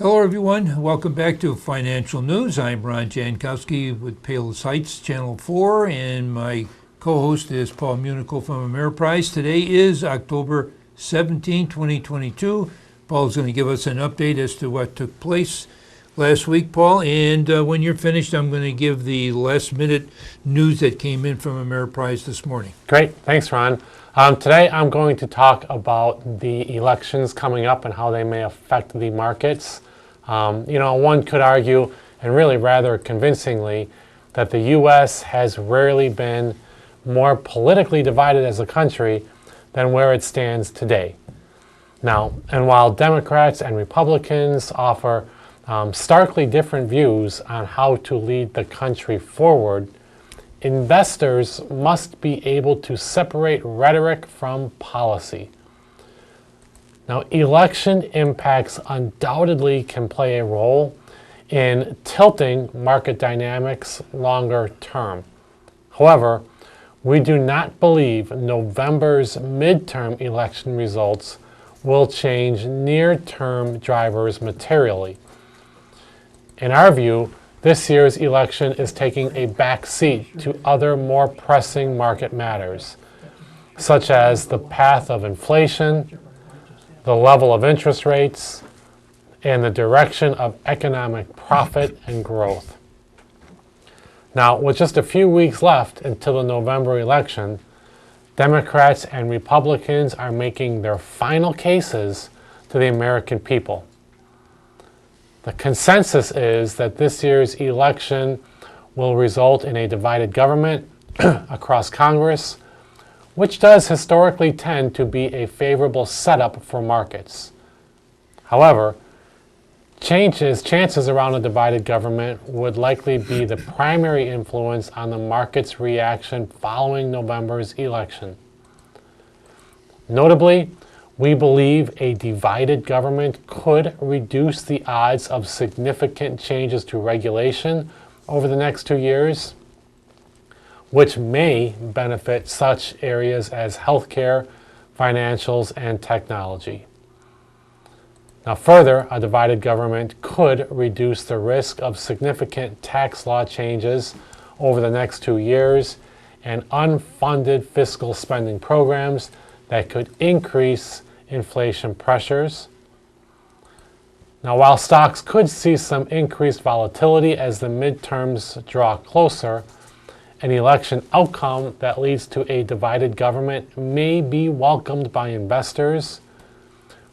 Hello, everyone. Welcome back to Financial News. I'm Ron Jankowski with Palos Heights, Channel 4, and my co-host is Paul Munichel from Ameriprise. Today is October 17, 2022. Paul's going to give us an update as to what took place last week, Paul, and when you're finished, I'm going to give the last-minute news that came in from Ameriprise this morning. Great. Thanks, Ron. Today, I'm going to talk about the elections coming up and how they may affect the markets. One could argue, and really rather convincingly, that the U.S. has rarely been more politically divided as a country than where it stands today. Now, and while Democrats and Republicans offer starkly different views on how to lead the country forward, investors must be able to separate rhetoric from policy. Now, election impacts undoubtedly can play a role in tilting market dynamics longer term. However, we do not believe November's midterm election results will change near-term drivers materially. In our view, this year's election is taking a back seat to other more pressing market matters, such as the path of inflation, the level of interest rates, and the direction of economic profit and growth. Now, with just a few weeks left until the November election, Democrats and Republicans are making their final cases to the American people. The consensus is that this year's election will result in a divided government across Congress, which does historically tend to be a favorable setup for markets. However, chances around a divided government would likely be the primary influence on the market's reaction following November's election. Notably, we believe a divided government could reduce the odds of significant changes to regulation over the next 2 years, which may benefit such areas as healthcare, financials, and technology. Now, further, a divided government could reduce the risk of significant tax law changes over the next 2 years and unfunded fiscal spending programs that could increase inflation pressures. Now, while stocks could see some increased volatility as the midterms draw closer, an election outcome that leads to a divided government may be welcomed by investors.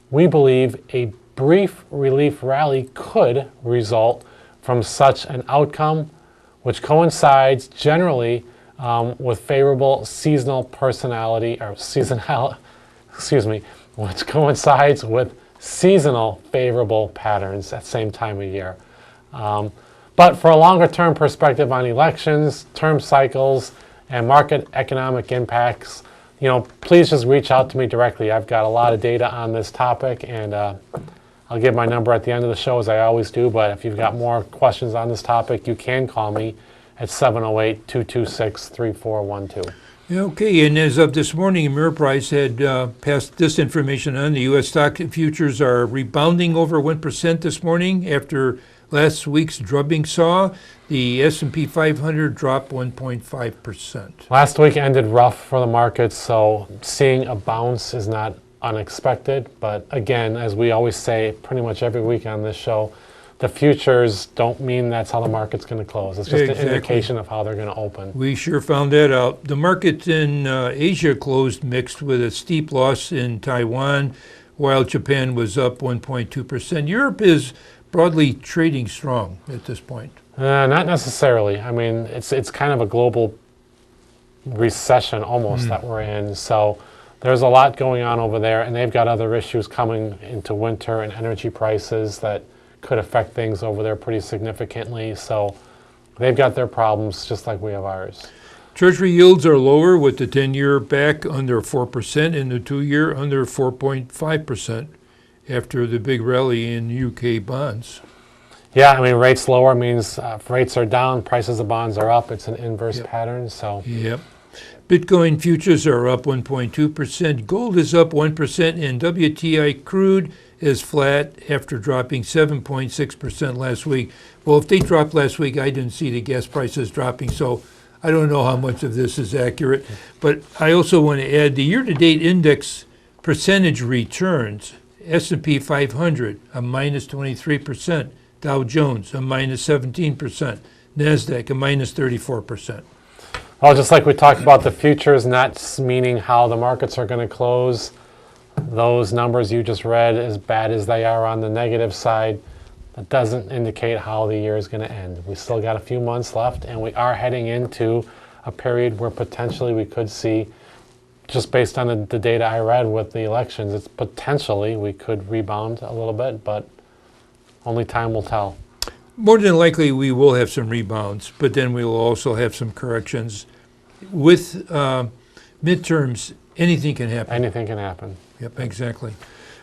We believe a brief relief rally could result from such an outcome, which coincides generally with favorable which coincides with seasonal favorable patterns at the same time of year. But for a longer-term perspective on elections, term cycles, and market economic impacts, please just reach out to me directly. I've got a lot of data on this topic, and I'll give my number at the end of the show, as I always do. But if you've got more questions on this topic, you can call me at 708-226-3412. Okay, and as of this morning, Ameriprise had passed this information on. The U.S. stock futures are rebounding over 1% this morning after last week's drubbing saw. The S&P 500 dropped 1.5%. Last week ended rough for the markets, so seeing a bounce is not unexpected. But again, as we always say pretty much every week on this show, the futures don't mean that's how the market's going to close. It's just an indication of how they're going to open. We sure found that out. The market in Asia closed mixed with a steep loss in Taiwan, while Japan was up 1.2%. Europe is broadly trading strong at this point. Not necessarily. I mean, it's kind of a global recession almost that we're in. So there's a lot going on over there, and they've got other issues coming into winter and energy prices that could affect things over there pretty significantly. So they've got their problems just like we have ours. Treasury yields are lower, with the 10-year back under 4% and the 2-year under 4.5% after the big rally in UK bonds. Yeah, I mean, rates lower means if rates are down, prices of bonds are up. It's an inverse pattern. So. Yep. Bitcoin futures are up 1.2%. Gold is up 1%, and WTI crude is flat after dropping 7.6% last week. Well, if they dropped last week, I didn't see the gas prices dropping, so I don't know how much of this is accurate. But I also want to add the year-to-date index percentage returns. S&P 500, a minus 23%. Dow Jones, a minus 17%. NASDAQ, a minus 34%. Well, just like we talked about the futures, not meaning how the markets are going to close, those numbers you just read, as bad as they are on the negative side, that doesn't indicate how the year is going to end. We still got a few months left, and we are heading into a period where potentially we could see, just based on the data I read with the elections, it's potentially we could rebound a little bit, but only time will tell. More than likely, we will have some rebounds, but then we will also have some corrections. With midterms, anything can happen. Anything can happen. Yep, exactly.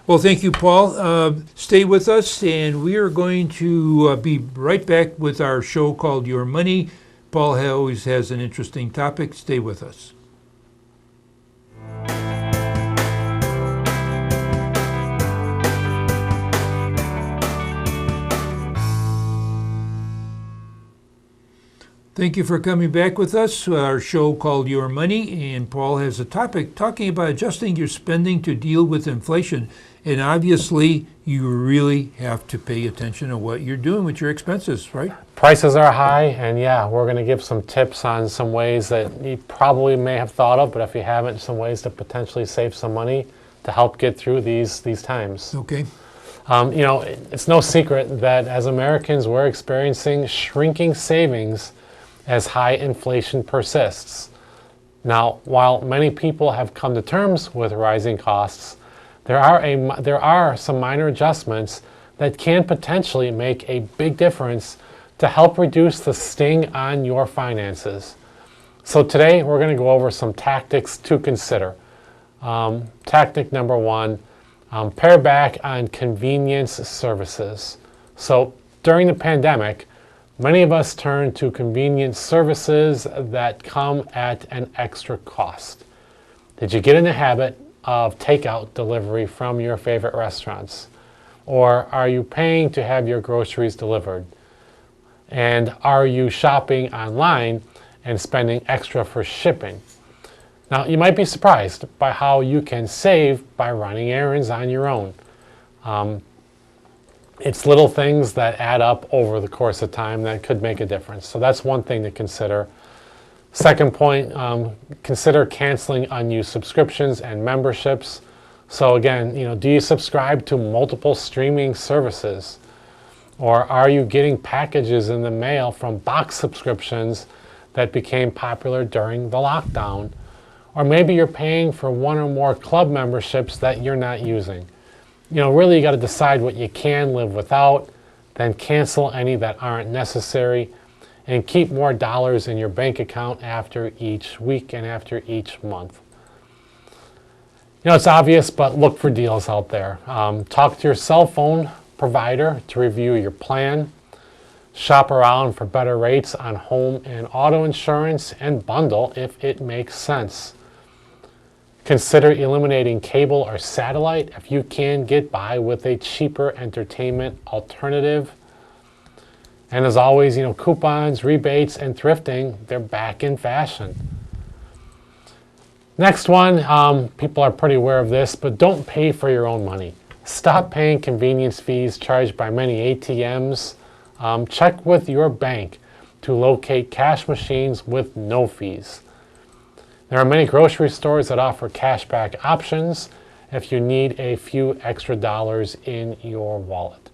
Well, thank you, Paul. Stay with us, and we are going to be right back with our show called Your Money. Paul always has an interesting topic. Stay with us. Thank you for coming back with us to our show called Your Money. And Paul has a topic talking about adjusting your spending to deal with inflation. And obviously, you really have to pay attention to what you're doing with your expenses, right? Prices are high, and yeah, we're going to give some tips on some ways that you probably may have thought of, but if you haven't, some ways to potentially save some money to help get through these times. Okay. It's no secret that as Americans, we're experiencing shrinking savings as high inflation persists. Now, while many people have come to terms with rising costs, there are some minor adjustments that can potentially make a big difference to help reduce the sting on your finances. So today we're going to go over some tactics to consider. Tactic number one, pare back on convenience services. So during the pandemic, many of us turn to convenience services that come at an extra cost. Did you get in the habit of takeout delivery from your favorite restaurants? Or are you paying to have your groceries delivered? And are you shopping online and spending extra for shipping? Now, you might be surprised by how you can save by running errands on your own. It's little things that add up over the course of time that could make a difference. So that's one thing to consider. Second point, consider canceling unused subscriptions and memberships. So again, do you subscribe to multiple streaming services? Or are you getting packages in the mail from box subscriptions that became popular during the lockdown? Or maybe you're paying for one or more club memberships that you're not using. Really you got to decide what you can live without, then cancel any that aren't necessary, and keep more dollars in your bank account after each week and after each month. It's obvious, but look for deals out there. Talk to your cell phone provider to review your plan. Shop around for better rates on home and auto insurance, and bundle if it makes sense. Consider eliminating cable or satellite if you can get by with a cheaper entertainment alternative. And as always, coupons, rebates, and thrifting, they're back in fashion. Next one, people are pretty aware of this, but don't pay for your own money. Stop paying convenience fees charged by many ATMs. Check with your bank to locate cash machines with no fees. There are many grocery stores that offer cashback options if you need a few extra dollars in your wallet.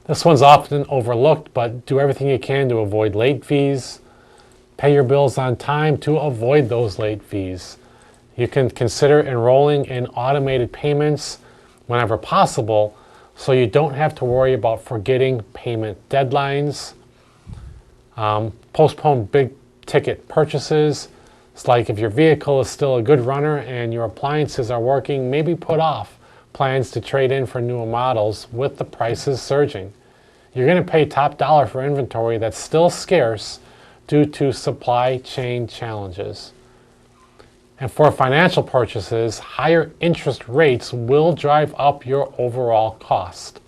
This one's often overlooked, but do everything you can to avoid late fees. Pay your bills on time to avoid those late fees. You can consider enrolling in automated payments whenever possible so you don't have to worry about forgetting payment deadlines. Postpone big ticket purchases. It's like if your vehicle is still a good runner and your appliances are working, maybe put off plans to trade in for newer models with the prices surging. You're going to pay top dollar for inventory that's still scarce due to supply chain challenges. And for financial purchases, higher interest rates will drive up your overall cost.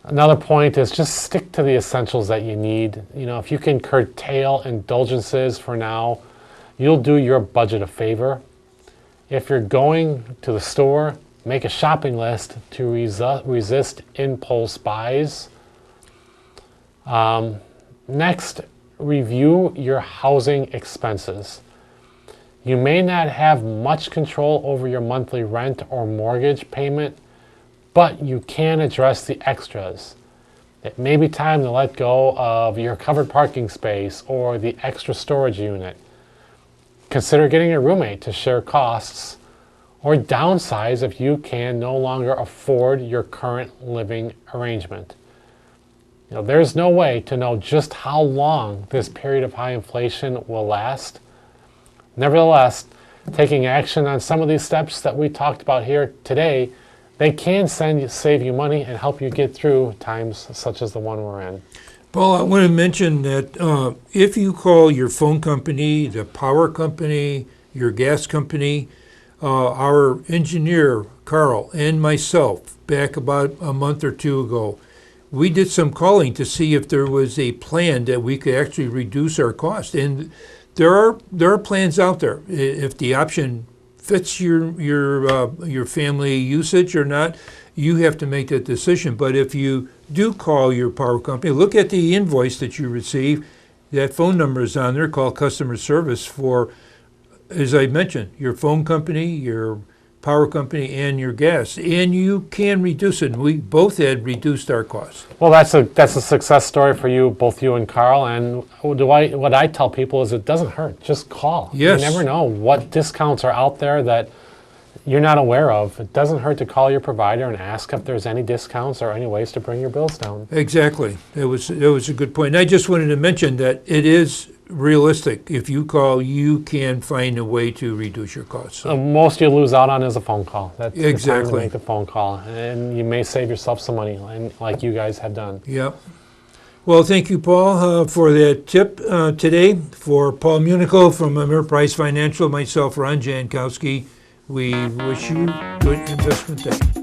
Another point is just stick to the essentials that you need. If you can curtail indulgences for now, you'll do your budget a favor. If you're going to the store, make a shopping list to resist impulse buys. Next, review your housing expenses. You may not have much control over your monthly rent or mortgage payment, but you can address the extras. It may be time to let go of your covered parking space or the extra storage unit. Consider getting a roommate to share costs, or downsize if you can no longer afford your current living arrangement. There's no way to know just how long this period of high inflation will last. Nevertheless, taking action on some of these steps that we talked about here today, they can save you money and help you get through times such as the one we're in. Paul, I want to mention that if you call your phone company, the power company, your gas company, our engineer, Carl, and myself, back about a month or two ago, we did some calling to see if there was a plan that we could actually reduce our cost. And there are plans out there. If the option fits your family usage or not, you have to make that decision. But if you do call your power company, look at the invoice that you receive. That phone number is on there. Call customer service for, as I mentioned, your phone company, your power company, and your gas, and you can reduce it. And we both had reduced our costs. Well, that's a success story for you, both you and Carl. And what I tell people is it doesn't hurt. Just call. Yes. You never know what discounts are out there that you're not aware of. It doesn't hurt to call your provider and ask if there's any discounts or any ways to bring your bills down. Exactly. It was a good point. And I just wanted to mention that it is realistic. If you call, you can find a way to reduce your costs. So. Most you lose out on is a phone call. That's the time Exactly. to make the phone call, and you may save yourself some money, like you guys have done. Yep. Well, thank you, Paul, for that tip today. For Paul Munico from Ameriprise Financial, myself, Ron Jankowski, we wish you good investment day.